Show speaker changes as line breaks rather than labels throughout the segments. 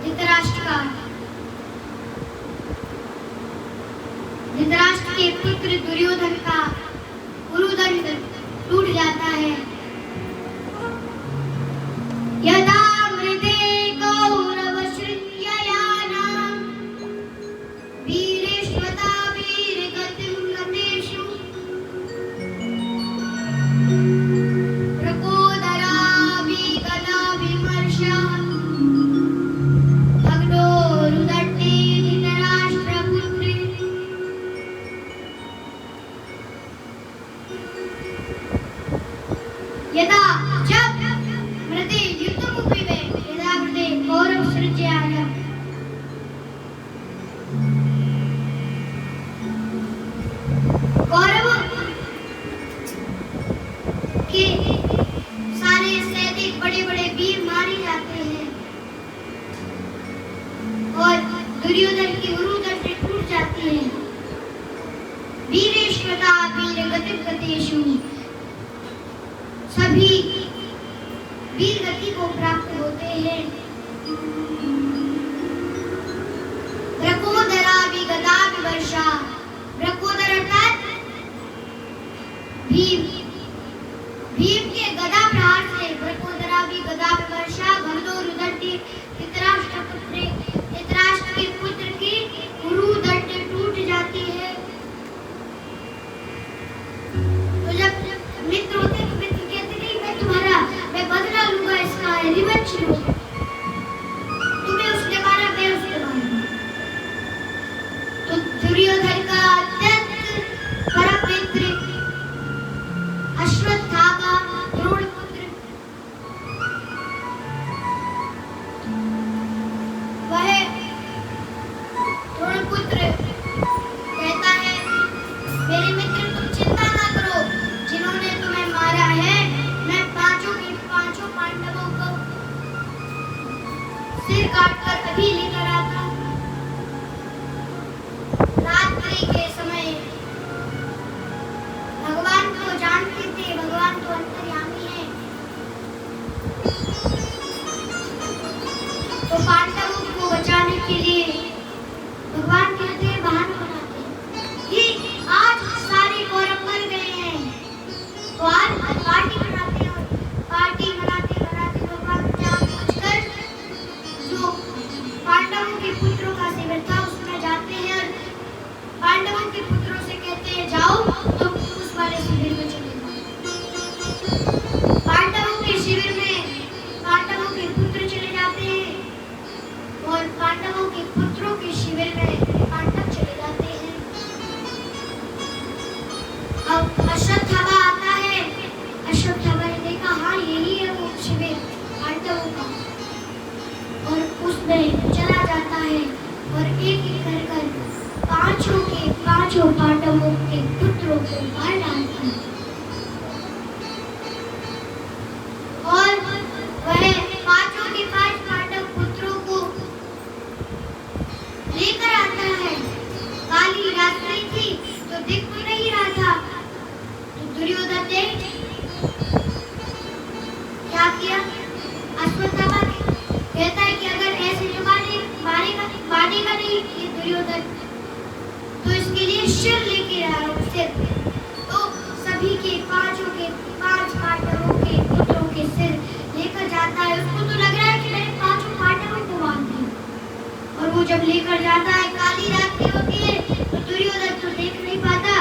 धृतराष्ट्र का धृतराष्ट्र के पुत्र दुर्योधन का उरुदंड टूट जाता है। यदा मृते कौरवशृंखलायां वीरेष्वता वीरगतिं गतेषु प्रकोदराभिगदाभिमर्शः भग्नोरुदण्डे धृतराष्ट्रपुत्रे। यदा जब मृते युद्धभूमि में यदा मृते कौरव सृज्याय कौरव के सारे सैनिक बड़े बड़े वीर मारे जाते हैं और दुर्योधन की उरुदंड टूट जाती है। वीरेष्वता वीरगतिं गतेषु सभी वीर गति को प्राप्त होते हैं। प्रकोदराभिगदाभिवर्षा प्रकोदर अर्थात भीम भीम के गदा प्रहार से प्रकोदराभिगदाभिवर्षा भग्नोरुदण्डे धृतराष्ट्रपुत्रे धृतराष्ट्र के पुत्र की उरुदंड टूट जाती है। तो जब मित्र होते तो मित्र कहते नहीं मैं बदला लूंगा इसका रिवेंज लूंगा, तुम्हें उसने मारा मैं उसने मारा। तो दुर्योधन का अत्यंत परम मित्र अश्वत्थामा द्रोण पुत्र वह द्रोण पुत्र कहता है मेरे मित्र तुम चिंता ना करो, जिन्होंने तुम्हें मारा है मैं पांचों पांडवों को सिर काटकर अभी लेकर आता हूं। रात्रि के समय भगवान तो जानते थे, भगवान तो अंतर्यामी है, तो पांडवों को बचाने के लिए भगवान कहते हैं बहाना बनाते हैं कि आज सारे कौरव मर गए हैं तो आज पार्टी मनाते हैं। पार्टी मनाते मनाते भगवान जानबूझकर जो पांडवों के पुत्रों का शिविर था उसमें जाते हैं और पांडवों के पुत्रों से कहते हैं जाओ तुम उस वाले शिविर में चले जाओ। पांडवों के शिविर में पांडवों के पुत्र चले जाते हैं और पांडवों के पुत्रों के शिविर में पांडव चले जाते हैं। अब अश्वत्थामा आता है, अश्वत्थामा ने देखा हाँ यही है वो शिविर पांडवों का, और उसमें चला जाता है और एक एक कर पांचों पांडवों के पुत्रों को मार डालता है। और वह पांचों के पांच पांडव पुत्रों को लेकर आता है। काली रात्रि थी तो दिख भी नहीं रहा था, तो दुर्योधन ने क्या किया, अश्वत्थामा कहता है कि अगर ऐसे जो मारेगा नहीं ये दुर्योधन तो इसके लिए शिर लेके आया हूं सिर। तो सभी के पांच पांडवों के पुत्रों के सिर लेकर जाता है। उसको तो लग रहा है कि मैंने पांचों पांडवों को मार दिया, और वो जब लेकर जाता है काली रात्रि होती है तो दुर्योधन तो देख नहीं पाता,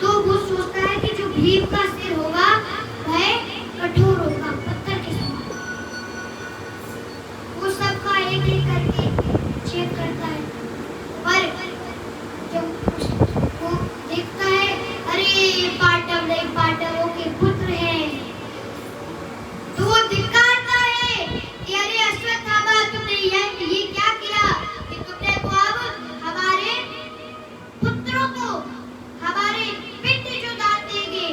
तो वो सोचता है कि जो भीम का सिर होगा वह कठोर होगा पत्थर के समान। वो सबका एक एक करके चेक करता है, पर जब वो देखता है अरे ये पांडव नहीं पांडवों के पुत्र हैं, तो वो धिक्कारता है कि अरे अश्वत्थामा तुमने ये क्या किया कि तुमने तो अब हमारे पुत्रों को हमारे पिंड जो दान देंगे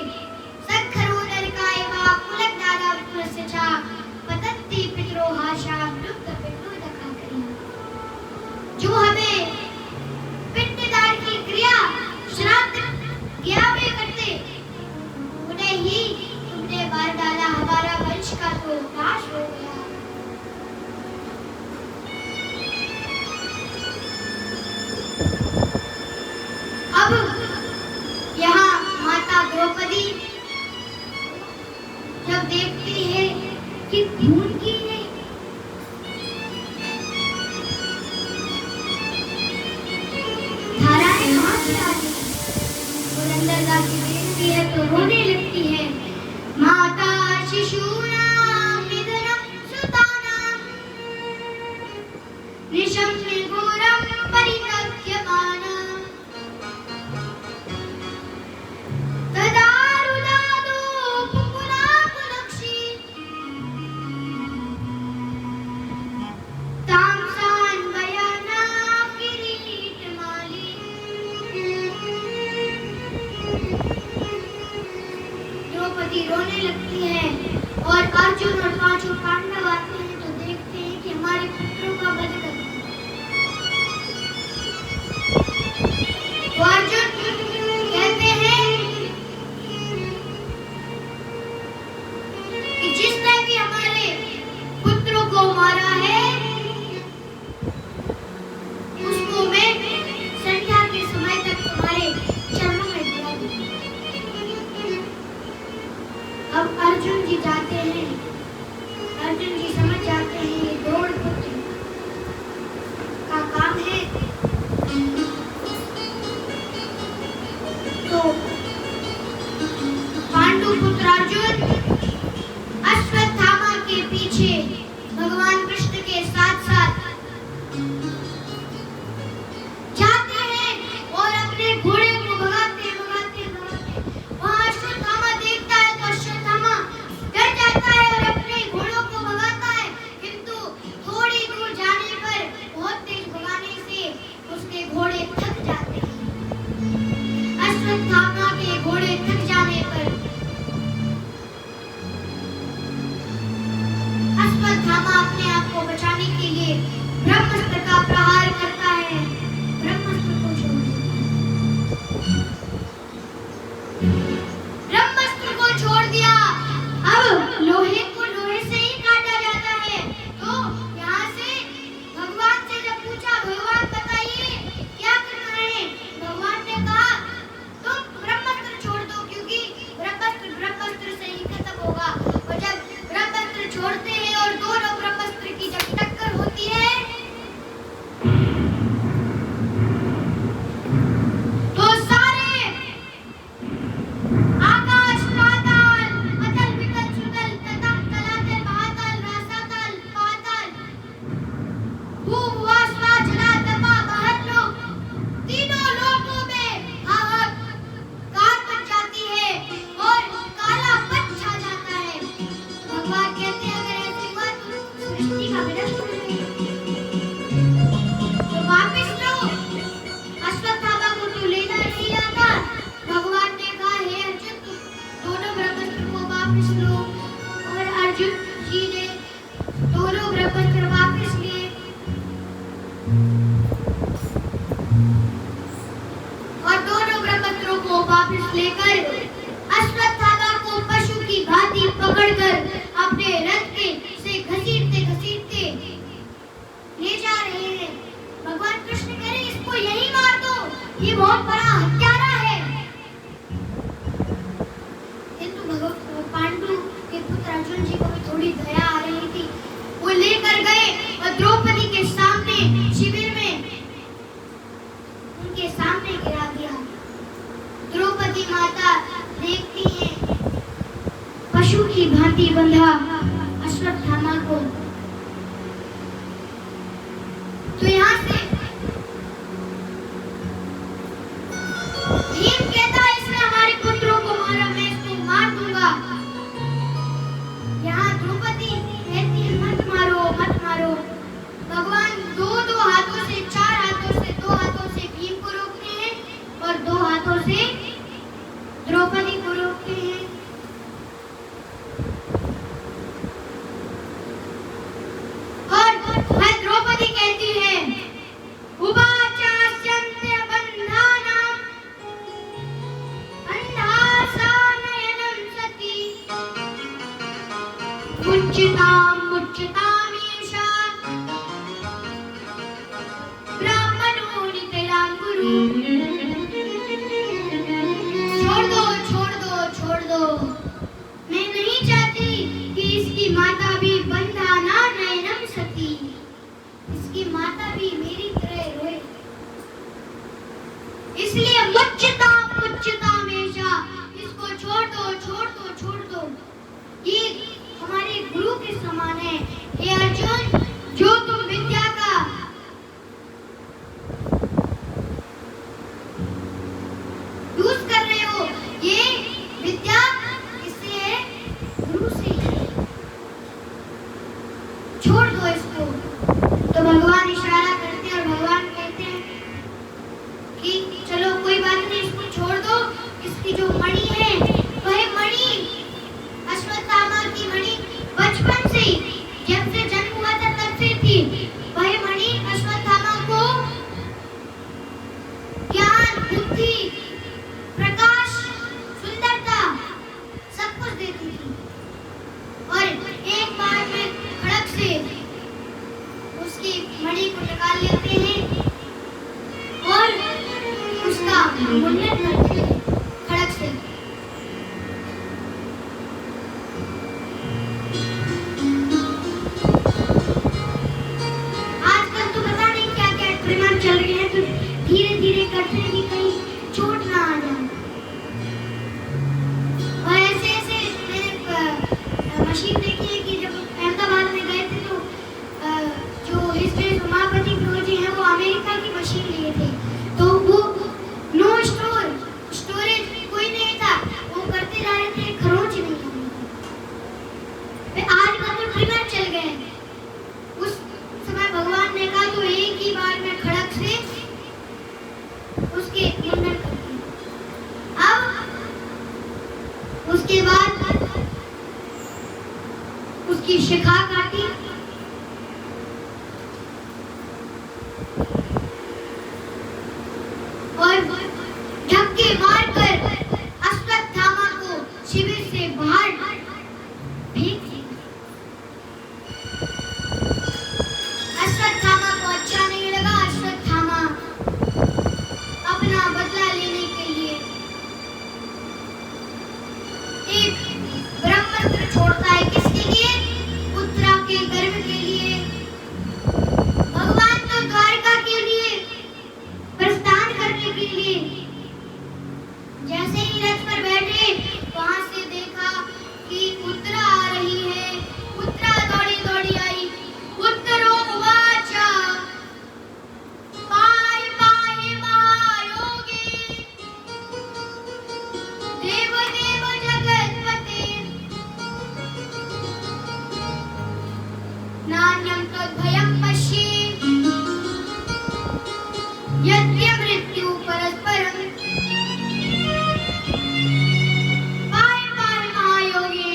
कि खून की नहीं। धाराएं कहाँ से आ रही और अंदर जाके देखती है तो रोने लगती है। माता शिशूनां निधनं सुतानां निशम्य घोरं परित्यज्यमानम् तदा रुदादो पुपुलाकुलक्षी तांसान वयाना किरीटमाली। द्रौपदी रोने लगती है और अर्जुन और पांचों पांडव आते हैं तो देखते हैं कि हमारे पुत्रों का वध कर दिया। तो अर्जुन कहते हैं कि जिसने भी हमारे पुत्रों को मारा है उसको मैं संध्या के समय तक तुम्हारे चरणों में गिरा दूंगा। अब अर्जुन जी जाते हैं, अर्जुन जी समझ जाते हैं ये द्रोण पुत्र का काम है। तो पांडु पुत्र अर्जुन अश्वत्थामा के पीछे भगवान कृष्ण के साथ साथ जाते हैं और अपने घोड़े को भगाते भगाते भगाते वहां अश्वत्थामा देखता है तो अश्वत्थामा डर जाता है और अपने घोड़ों को भगाता है, किंतु थोड़ी दूर जाने पर बहुत तेज भगाने से उसके घोड़े थक जाते हैं। अश्वत्थामा के घोड़े थक जाने पर अश्वत्थामा अपने आप को बचाने के लिए ब्रह्मास्त्र का प्रहार करता है, ब्रह्मास्त्र को छोड़ देता है। ब्रह्मास्त्र को छोड़ दिया, अब लोहे को लोहे से ही काटा जाता है। तो यहाँ से भगवान से जब पूछा भगवान बताइए क्या करना है, भगवान ने कहा तुम ब्रह्मास्त्र छोड़ दो क्योंकि ब्रह्मास्त्र से ही खत्म होगा। और जब ब्रह्मास्त्र छोड़ते हैं और दोनों ब्रह्मास्त्र की जब टक्कर होती है तो सारे आकाश पाताल अतल वितल सुतल ततल तलातल महातल रसातल पाताल भू वास्वा जला तपा बाहर लोक, तीनों लोकों में हाहाकार मच जाती है और कालापन छा जाता है। भगवान कहते हैं अगर ऐसी हुआ तो सृष्टि का विनाश हो जाएगा। तो वापिस लो, अश्वत्थामा को तो लेना नहीं आता। भगवान ने कहा हे अर्जुन तुम दोनों ब्रह्मास्त्र को वापिस लो, और अर्जुन जी ने दोनों ब्रह्मास्त्र वापिस लिए। और दोनों ब्रह्मास्त्रों को वापिस लेकर अश्वत्थामा को पशु की भांति पकड़कर अपने रथ के से घसीटते घसीटते ले जा रहे हैं। भगवान कृष्ण कह रहे इसको यही मार दो, ये बहुत बड़ा हत्यारा है। किंतु पांडु के पुत्र अर्जुन जी को भी थोड़ी दया आ रही थी, वो लेकर गए और द्रौपदी के सामने शिविर में उनके सामने गिरा दिया। द्रौपदी माता देखती है पशु की भांति बंधा अश्वत्थामा को। तो यहाँ से माता भी बंधाना नयनम सती, इसकी माता भी मेरी तरह रोए। इसलिए मुच्चता मुच्चता हमेशा, इसको छोड़ दो छोड़ दो छोड़ दो। ये हमारे गुरु के समान है। हे अर्जुन, जो तुम विद्या का यूज कर रहे हो, ये विद्या इससे है, गुरु से ही है। छोड़ दो इसको। तो भगवान इशारा करते हैं और भगवान कहते हैं कि चलो कोई बात नहीं, इसको छोड़ दो। इसकी जो मणि है वह मणि अश्वत्थामा की मणि बचपन से ही, जब से जन्म हुआ था तब से थी। वह मणि अश्वत्थामा को ज्ञान, बुद्धि, प्रकाश, सुंदरता सब कुछ देती थी। और एक बार में खड़क से उसकी मणि को निकाल लेते हैं और उसका मुंडन करते हैं खड़क से। आजकल तो पता नहीं क्या क्या एक्सपेरिमेंट चल रहे हैं, तो धीरे धीरे करते हैं कि कहीं चोट ना आ जाए। और ऐसे ऐसे मैंने मशीन देखी है कि जब अहमदाबाद में गए थे तो जो हिस्ट्री उमापति गुरु जी हैं वो अमेरिका की मशीन लिए थे। तो वो नो स्टोरेज कोई नहीं था, वो करते जा रहे थे, खरोंच नहीं आ रही थी। आजकल तो ट्रिमर चल गए। उस समय भगवान ने कहा तो एक ही बार में खड़क से उसके मुंडन कर दिया। अब उसके बाद उसकी शिखा काटी और धक्के मारकर अश्वत्थामा को शिविर से बाहर फेंक दिया। अश्वत्थामा को अच्छा नहीं लगा। अश्वत्थामा अपना बदला लेने के लिए एक ब्रह्मास्त्र छोड़ता है। किसके लिए? उत्तरा के गर्भ के लिए। भगवान तो द्वारका के लिए प्रस्थान करने के लिए जैसे ही रथ पर बैठे, वहां से देखा कि उत्तरा आ रही है। उत्तरा दौड़ी दौड़ी आई। उत्तरो वाचा पाहि पाहि महायोगी देव देव जगत्पते नान्यं तद्भयं पश्ये यद्य मृत्यु परस्परं पाहि पाहि महायोगे।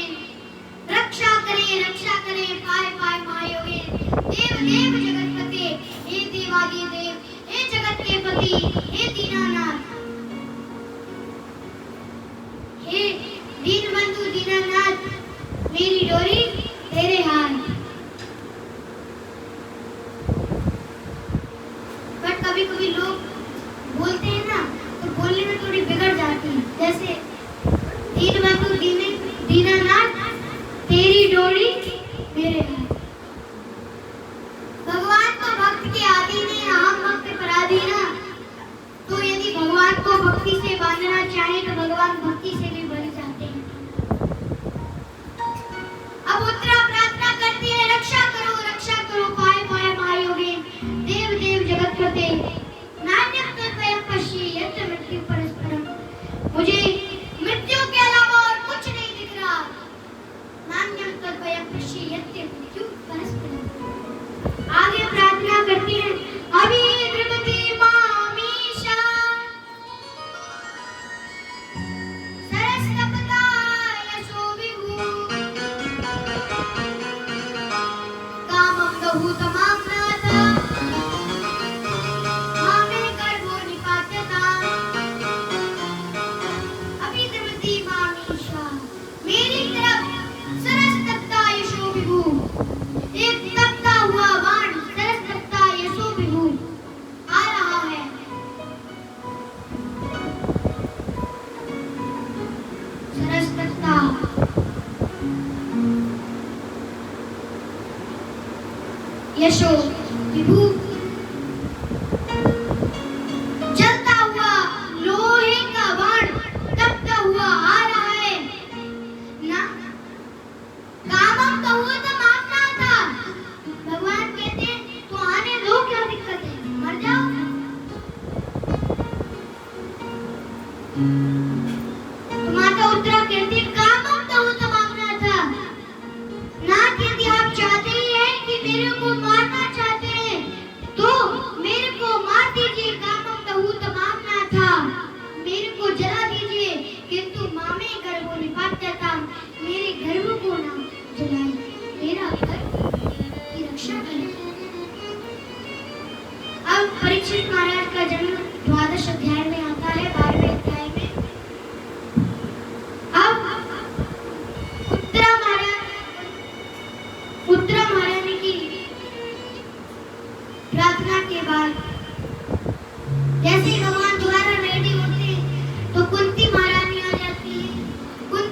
रक्षा करे पाहि पाहि महायोगे। देव देव जगत्पते, हे देवादि देव, हे जगत के पति, हे दीनानाथ, हे दीनबंधु दीनानाथ, मेरी डोरी तेरे हाथ। बट कभी कभी लोग बोलते हैं ना, तो बोलने में थोड़ी बिगड़ जाती है। जैसे दीनबंधु दीनानाथ, तेरी डोरी मेरे हाथ। भगवान तो भक्त के आदि नहीं, हम भक्त पराधी ना। तो यदि भगवान को भक्ति से बांधना चाहे तो भगवान भक्ति से भी बन जाते हैं। अब उत्तरा प्रार्थना करती है, रक्षा करो पाहि पाहि महायोगे देव देव जगत्पते नान्यं तद्भयं पश्ये यत्र मृत्यु परस्परम। मुझे मृत्यु के अलावा और कुछ नहीं दिख रहा। नान्यं तद्भयं पश्ये यत्र मृत्यु परस्परम। आगे प्रार्थना करती है, अभी द्रवती मामीशा सरस्तपता यशो विभु कामं बहुतमां नाथ मामे गर्भो निपात्यता। अभी द्रवती मामीशा, मेरी तरफ सरस्तपता यशो विभु, एक तपता हुआ बाण सरस्तपता यशो विभु आ रहा है। सरस्तपता यशो विभू जलता हुआ लोहे का बाण तपता हुआ आ रहा है ना। कामम तो हुआ तो मारना था। भगवान कहते हैं तो आने दो, क्या दिक्कत है, मर जाओ। तो माता उत्तरा कहती कामम तो हुआ तो मारना था ना। यदि आप चाहते ही हैं कि मेरे को मारना चाहते हैं तो मेरे को मार दीजिए, कामम तो हुआ तो मारना था, मेरे को जला दीजिए, किंतु मामे गर्भ निपात्य था, मेरे गर्भ को ना जलाए, मेरा गर्भ की रक्षा करें। अब परीक्षित महाराज का जन्म 12 अध्याय में आता है, 12वें अध्याय में। अब उत्तरा महारानी की प्रार्थना के बाद जैसे